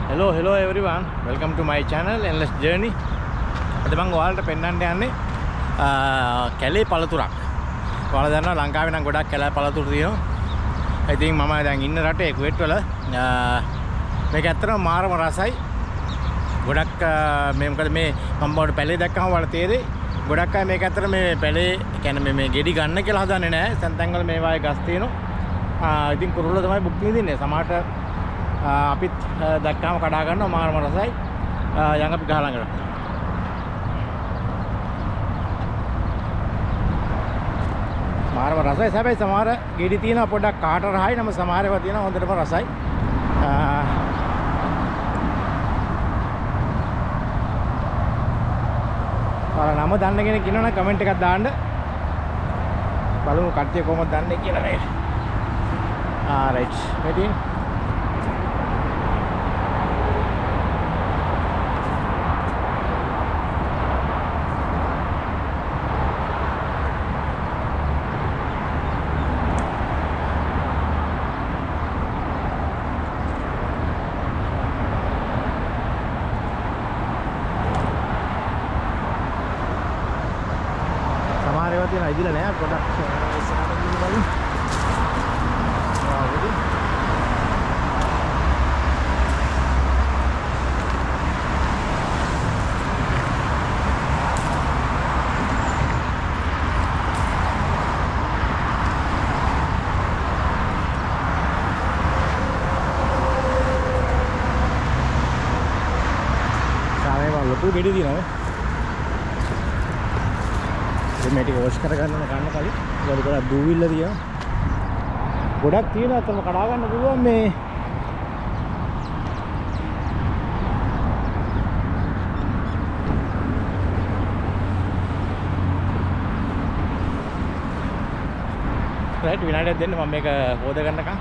Hello everyone, welcome to my channel Endless Journey. අද මම ඔයාලට පෙන්වන්න යන්නේ කැලේ පළතුරක්. ඔයාලා දන්නවා ලංකාවේ නම් ගොඩක් කැලේ පළතුරු තියෙනවා. ඉතින් මම දැන් ඉන්න රටේ කුවේට් වල මේක ඇත්තටම මාරම රසයි. ගොඩක් මේ මොකද මේ මම බෝඩ් පැලේ දැක්කම ඔයාලට තේරෙයි. ගොඩක් අය මේක ඇත්තට මේ පැලේ කියන්නේ මේ ගෙඩි ගන්න කියලා හදන්නේ නැහැ. තැන් වල මේ වායේ ගස් තියෙනවා. ඉතින් කුරුල්ල තමයි බුක් විඳින්නේ. සමහරට අපිත් දැක්කම කඩා ගන්නවා මාරම රසයි. යන් අපි ගහ ළඟට. මාරම රසයි. හැබැයි සමහර ගෙඩි තියෙනවා පොඩ්ඩක් කාට රහයි. නම සමහර ඒවා තියෙනවා හොඳටම රසයි. ඔයාලා නම දන්න කෙනෙක් ඉන්නවනම් කමෙන්ට් එකක් දාන්න. බලමු කට්ටිය කොහොමද දන්නේ කියලා නේද. right. ready? තියෙන ඉදිලා නෑ පොඩක් ඉස්සරහට ගිහින් බලමු. ආවද? සාමේ වලට ගෙඩි දිනනවා. මේ ටික වොෂ් කරගන්න කන්න කලින් ඒක ගොඩක් දූවිල්ල තියෙනවා. ගොඩක් තියෙනවා අතම කඩා ගන්න පුළුවන් මේ. රයිට් විනාඩියක් දෙන්න මම මේක හොද ගන්නකම්.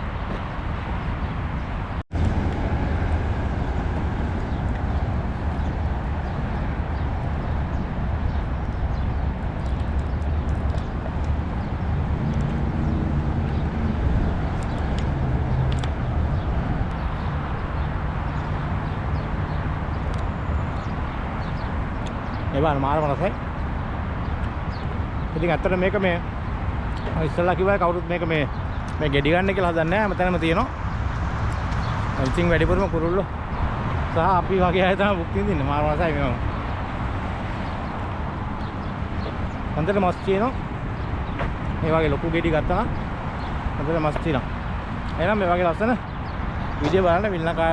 ඒවා මාරම රසයි. ඉතින් ඇත්තට මේක මේ ඉස්සෙල්ලා කිව්වා කවුරුත් මේක මේ ගෙඩි ගන්න කියලා හදන්නේ නැහැ. හැමතැනම තියෙනවා. ඉතින් වැඩිපුරම කුරුල්ලෝ සහ අපි වගේ අය තමයි බුක් විඳින්නේ. මාරම රසයි මේක. හොඳට මස් තියෙනවා. මේ වගේ ලොකු ගෙඩි ගත්තා නම් හොඳට මස් තියෙනවා. එහෙනම් මේ වගේ ලස්සන වීඩියෝ බලන්න විල්නකා.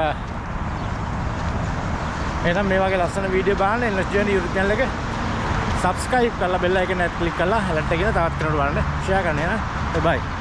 එහෙනම් මේ වගේ ලස්සන වීඩියෝ බලන්න Endless Journey YouTube channel එක subscribe කරලා bell icon එක click කරලා alert එක තවත් කෙනෙකුට බලන්න share කරන්න. එහෙනම් bye.